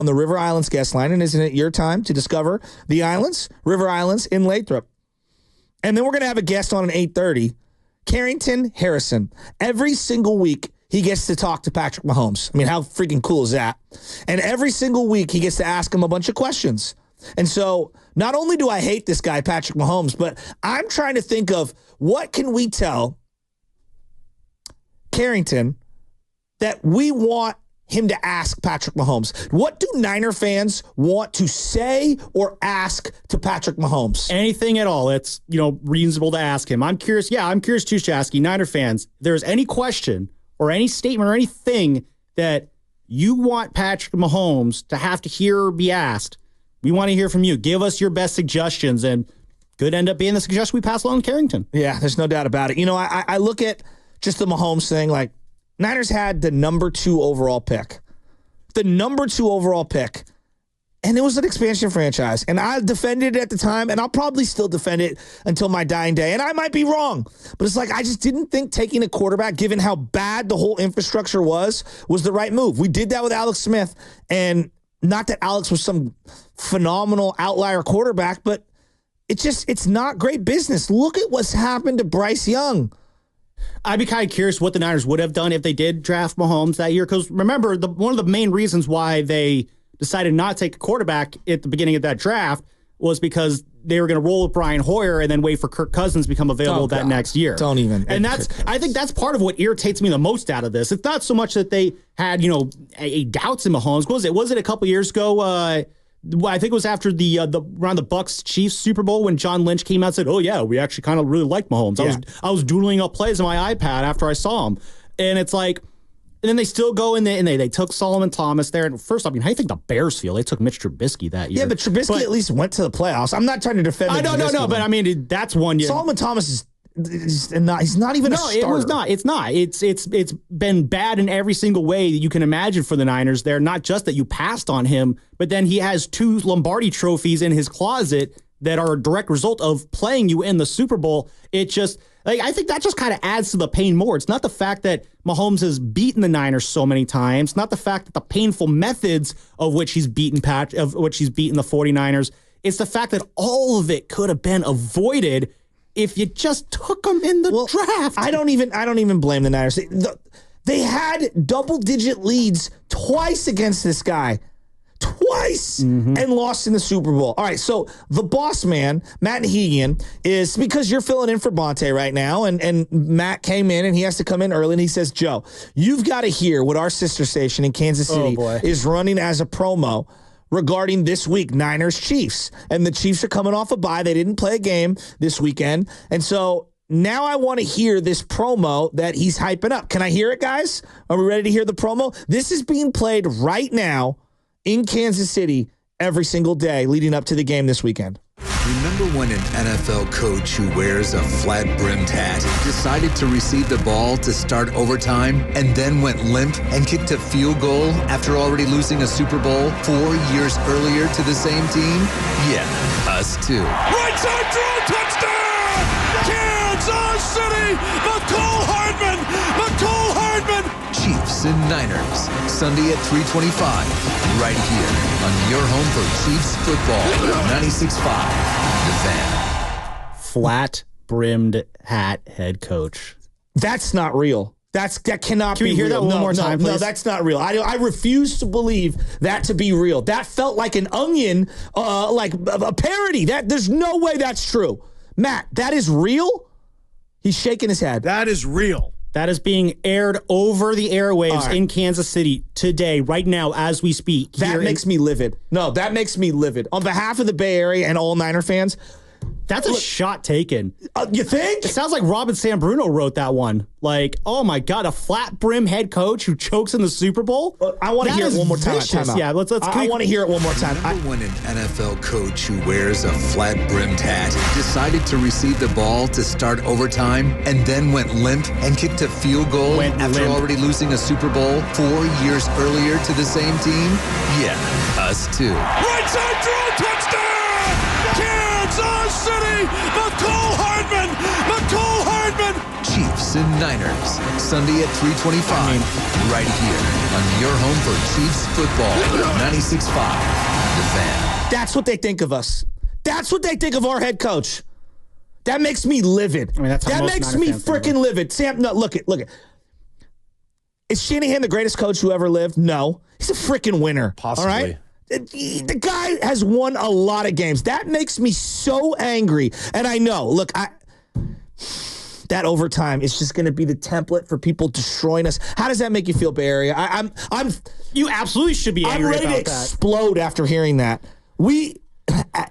on the River Islands guest line, and isn't it your time to discover the islands, River Islands in Lathrop? And then we're going to have a guest on at 8:30, Carrington Harrison. Every single week, he gets to talk to Patrick Mahomes. I mean, how freaking cool is that? And every single week, he gets to ask him a bunch of questions. And so not only do I hate this guy, Patrick Mahomes, but I'm trying to think of what can we tell Carrington that we want him to ask Patrick Mahomes. What do Niner fans want to say or ask to Patrick Mahomes? Anything at all. It's, reasonable to ask him. I'm curious. Yeah, I'm curious too, Shasky. Niner fans, if there's any question or any statement or anything that you want Patrick Mahomes to have to hear or be asked, we want to hear from you. Give us your best suggestions, and could end up being the suggestion we pass along to Carrington. Yeah, there's no doubt about it. I look at just the Mahomes thing, like, Niners had the number 2 overall pick. The number 2 overall pick. And it was an expansion franchise. And I defended it at the time, and I'll probably still defend it until my dying day. And I might be wrong. But it's like, I just didn't think taking a quarterback, given how bad the whole infrastructure was the right move. We did that with Alex Smith. And not that Alex was some phenomenal outlier quarterback, but it's not great business. Look at what's happened to Bryce Young. I'd be kind of curious what the Niners would have done if they did draft Mahomes that year. Because remember, one of the main reasons why they decided not to take a quarterback at the beginning of that draft was because they were going to roll with Brian Hoyer and then wait for Kirk Cousins to become available that next year. Don't even. And I think that's part of what irritates me the most out of this. It's not so much that they had, a doubts in Mahomes. Was it a couple years ago? I think it was after around the Bucs-Chiefs Super Bowl when John Lynch came out and said, "Oh yeah, we actually kind of really like Mahomes." Yeah. I was doodling up plays on my iPad after I saw him, and it's like, and then they still go in there and they took Solomon Thomas there. And first, how do you think the Bears feel? They took Mitch Trubisky that year. Yeah, but Trubisky at least went to the playoffs. I'm not trying to defend. No, but I mean that's one year. Solomon Thomas is. He's not even a starter. No, it was not. It's not. It's been bad in every single way that you can imagine for the Niners. They're not just that you passed on him, but then he has 2 Lombardi trophies in his closet that are a direct result of playing you in the Super Bowl. It just, I think that just kind of adds to the pain more. It's not the fact that Mahomes has beaten the Niners so many times, not the fact that the painful methods of which he's beaten the 49ers. It's the fact that all of it could have been avoided if you just took them in the draft. I don't even blame the Niners. They had double-digit leads twice against this guy. Twice, and lost in the Super Bowl. All right, so the boss man, Matt Nahigian, is, because you're filling in for Bonte right now, and Matt came in, and he has to come in early, and he says, Joe, you've got to hear what our sister station in Kansas City is running as a promo regarding this week, Niners-Chiefs. And the Chiefs are coming off a bye. They didn't play a game this weekend. And so now I want to hear this promo that he's hyping up. Can I hear it, guys? Are we ready to hear the promo? This is being played right now in Kansas City every single day leading up to the game this weekend. Remember when an NFL coach who wears a flat-brimmed hat decided to receive the ball to start overtime and then went limp and kicked a field goal after already losing a Super Bowl 4 years earlier to the same team? Yeah, us too. Right side throw, touchdown! Kansas City! McCole Hardman! Chiefs and Niners, Sunday at 3:25, right here on your home for Chiefs football, 96.5, The Fan. Flat-brimmed hat head coach. That's not real. That cannot be real. Can we hear that one more time, please? No, that's not real. I refuse to believe that to be real. That felt like an Onion, like a parody. There's no way that's true. Matt, that is real? He's shaking his head. That is real. That is being aired over the airwaves in Kansas City today, right now, as we speak. That makes me livid. No, that makes me livid. On behalf of the Bay Area and all Niner fans, that's a shot taken. You think? It sounds like Robin Sambruno wrote that one. Like, oh my God, a flat brim head coach who chokes in the Super Bowl? I want to hear it one more time. Yeah, let's. I want to hear it one more time. Remember when an NFL coach who wears a flat-brimmed hat decided to receive the ball to start overtime and then went limp and kicked a field goal after already losing a Super Bowl 4 years earlier to the same team? Yeah, us too. Right side throw, touchdown! Kansas City! McCole Hardman! Chiefs and Niners, Sunday at 3:25, right here on your home for Chiefs football, 96.5, The Fan. That's what they think of us. That's what they think of our head coach. That makes me livid. I mean, that's how that most makes Niner me fans think freaking livid. Sam, no, look it. Is Shanahan the greatest coach who ever lived? No. He's a freaking winner. Possibly. All right? The guy has won a lot of games. That makes me so angry. And I know, look, that overtime is just going to be the template for people destroying us. How does that make you feel, Bay Area? You absolutely should be angry I'm ready about to that. explode after hearing that.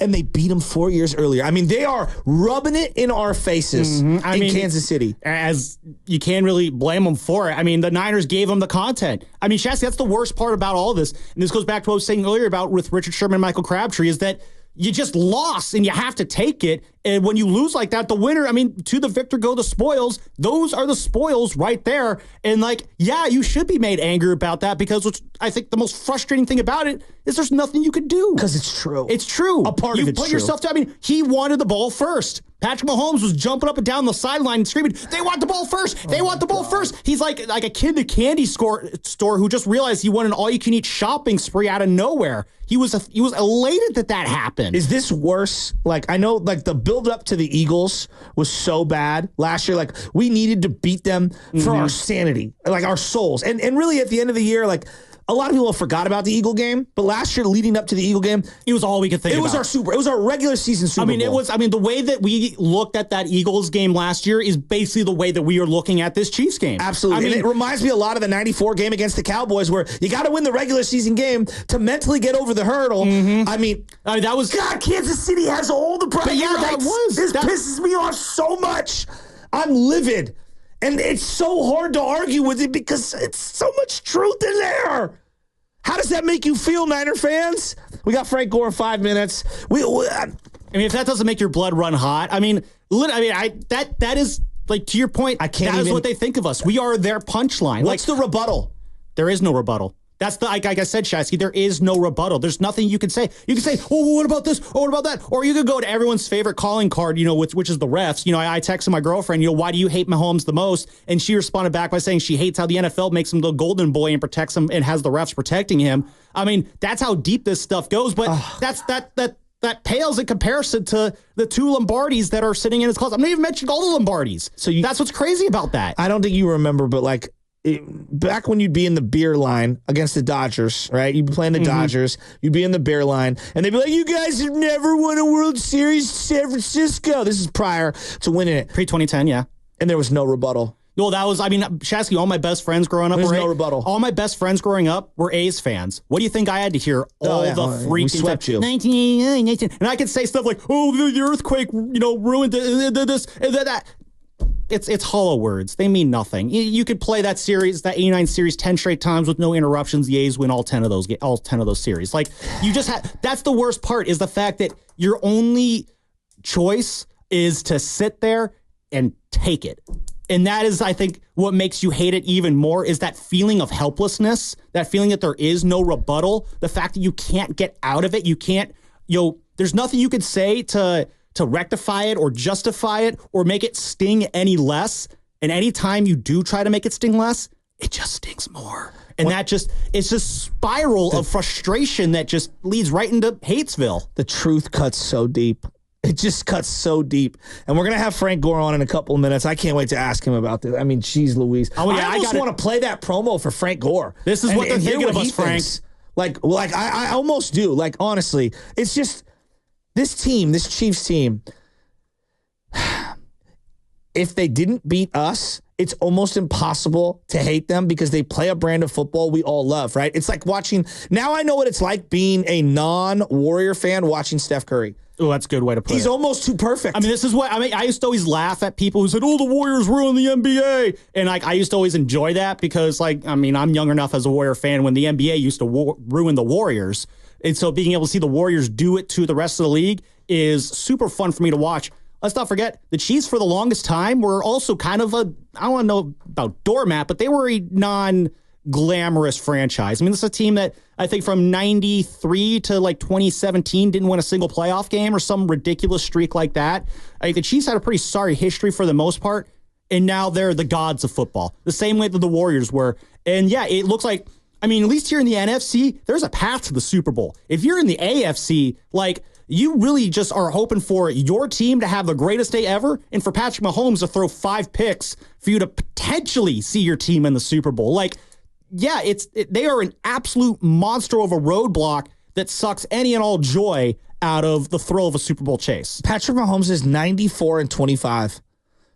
And they beat them 4 years earlier. I mean, they are rubbing it in our faces in Kansas City. As you can't really blame them for it. I mean, the Niners gave them the content. I mean, Shasky, that's the worst part about all this. And this goes back to what I was saying earlier about with Richard Sherman and Michael Crabtree, is that you just lost and you have to take it. And when you lose like that, the winner, I mean, to the victor go the spoils. Those are the spoils right there. And yeah, you should be made angry about that, because I think the most frustrating thing about it is there's nothing you can do. Because it's true. It's true. A part of it's You put true. yourself down. I mean, he wanted the ball first. Patrick Mahomes was jumping up and down the sideline and screaming, "They want the ball first! They want the ball first!" He's like a kid in the candy store who just realized he won an all-you-can-eat shopping spree out of nowhere. He was elated that happened. Is this worse? I know, the build-up to the Eagles was so bad last year. We needed to beat them for our sanity, our souls. And really, at the end of the year, a lot of people have forgot about the Eagle game, but last year leading up to the Eagle game, it was all we could think about. It was our regular season Super Bowl. The way that we looked at that Eagles game last year is basically the way that we are looking at this Chiefs game. Absolutely. And it reminds me a lot of the 94 game against the Cowboys, where you got to win the regular season game to mentally get over the hurdle. I mean, that was... God, Kansas City has all the bragging rights. This pisses me off so much. I'm livid. And it's so hard to argue with it because it's so much truth in there. How does that make you feel, Niner fans? We got Frank Gore in 5 minutes. If that doesn't make your blood run hot, that is, to your point, that is what they think of us. We are their punchline. What's the rebuttal? There is no rebuttal. That's like I said, Shasky, there is no rebuttal. There's nothing you can say. You can say, "Oh, what about this? Oh, what about that?" Or you could go to everyone's favorite calling card, which is the refs. I texted my girlfriend, "Why do you hate Mahomes the most?" And she responded back by saying she hates how the NFL makes him the golden boy and protects him and has the refs protecting him. I mean, that's how deep this stuff goes. But that pales in comparison to the 2 Lombardis that are sitting in his closet. I'm not even mentioning all the Lombardis. So that's what's crazy about that. I don't think you remember, but back when you'd be in the beer line against the Dodgers, right? You'd be playing the Dodgers. You'd be in the beer line, and they'd be like, "You guys have never won a World Series, San Francisco." This is prior to winning it. Pre-2010, yeah. And there was no rebuttal. No, Shasky, all my best friends growing up There's no rebuttal. All my best friends growing up were A's fans. What do you think I had to hear all the freaking we swept time? you. 19, and I could say stuff like, "Oh, the earthquake, ruined this and that." It's hollow words. They mean nothing. You could play that series, that 89 series, 10 straight times with no interruptions. The A's win all 10 of those series. You just that's the worst part, is the fact that your only choice is to sit there and take it. And that is, I think, what makes you hate it even more, is that feeling of helplessness, that feeling that there is no rebuttal, the fact that you can't get out of it. You can't, there's nothing you could say to rectify it or justify it or make it sting any less. And anytime you do try to make it sting less, it just stings more. And it's just spiral of frustration that just leads right into Hatesville. The truth cuts so deep. It just cuts so deep. And we're going to have Frank Gore on in a couple of minutes. I can't wait to ask him about this. I mean, geez Louise. Oh, yeah, I almost want to play that promo for Frank Gore. This is what they're thinking of us, Frank. I almost do. Honestly, it's just this team, this Chiefs team, if they didn't beat us, it's almost impossible to hate them because they play a brand of football we all love, right? It's like watching, now I know what it's like being a non-Warrior fan watching Steph Curry. Oh, that's a good way to put it. He's almost too perfect. This is what, I used to always laugh at people who said, "Oh, the Warriors ruined the NBA." And I used to always enjoy that because I'm young enough as a Warrior fan when the NBA used to ruin the Warriors. And so being able to see the Warriors do it to the rest of the league is super fun for me to watch. Let's not forget, the Chiefs for the longest time were also kind of I don't want to know about doormat, but they were a non-glamorous franchise. This is a team that I think from 93 to 2017 didn't win a single playoff game or some ridiculous streak like that. The Chiefs had a pretty sorry history for the most part. and now they're the gods of football, the same way that the Warriors were. And yeah, it looks like, I mean, at least here in the NFC, there's a path to the Super Bowl. If you're in the AFC, like, you really just are hoping for your team to have the greatest day ever and for Patrick Mahomes to throw 5 picks for you to potentially see your team in the Super Bowl. Like, yeah, they are an absolute monster of a roadblock that sucks any and all joy out of the thrill of a Super Bowl chase. Patrick Mahomes is 94-25.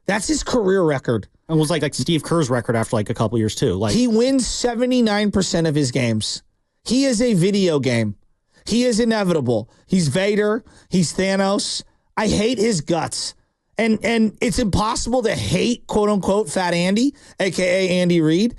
That's his career record. It was like Steve Kerr's record after like a couple years too. Like, he wins 79% of his games. He is a video game. He is inevitable. He's Vader. He's Thanos. I hate his guts. And it's impossible to hate, quote unquote, Fat Andy, a.k.a. Andy Reid.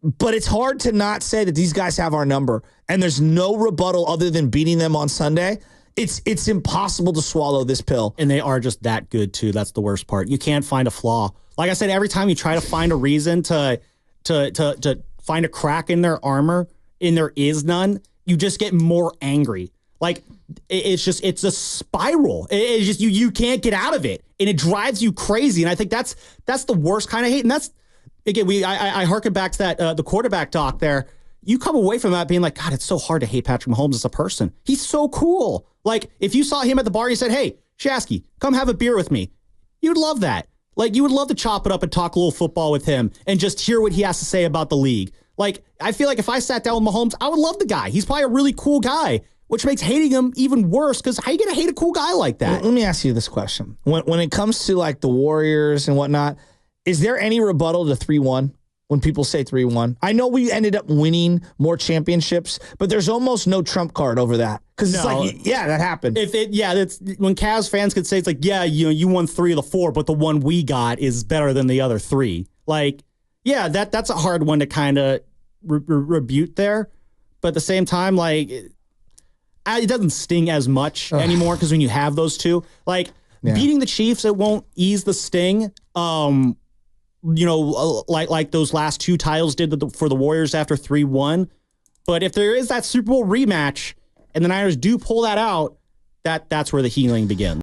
But it's hard to not say that these guys have our number. And there's no rebuttal other than beating them on Sunday. It's impossible to swallow this pill. And they are just that good, too. That's the worst part. You can't find a flaw. Like I said, every time you try to find a reason to find a crack in their armor, and there is none, you just get more angry. Like, it's a spiral. It's just you can't get out of it, and it drives you crazy. And I think that's the worst kind of hate. And that's, again, I harken back to that the quarterback talk there. You come away from that being like, God, it's so hard to hate Patrick Mahomes as a person. He's so cool. Like, if you saw him at the bar, you said, hey, Shasky, come have a beer with me. You'd love that. Like, you would love to chop it up and talk a little football with him and just hear what he has to say about the league. Like, I feel like if I sat down with Mahomes, I would love the guy. He's probably a really cool guy, which makes hating him even worse, because how are you going to hate a cool guy like that? Let me ask you this question. When it comes to, like, the Warriors and whatnot, is there any rebuttal to 3-1? When people say 3-1, I know we ended up winning more championships, but there's almost no trump card over that, because it's like, yeah, that happened. That's when Cavs fans could say, it's like, yeah, you won 3 of the 4, but the one we got is better than the other 3. Like, yeah, that's a hard one to kind of rebut there, but at the same time, like, it doesn't sting as much anymore, because when you have those two, like, beating the Chiefs, it won't ease the sting. Like those last 2 titles did for the Warriors after 3-1. But if there is that Super Bowl rematch and the Niners do pull that out, that's where the healing begins.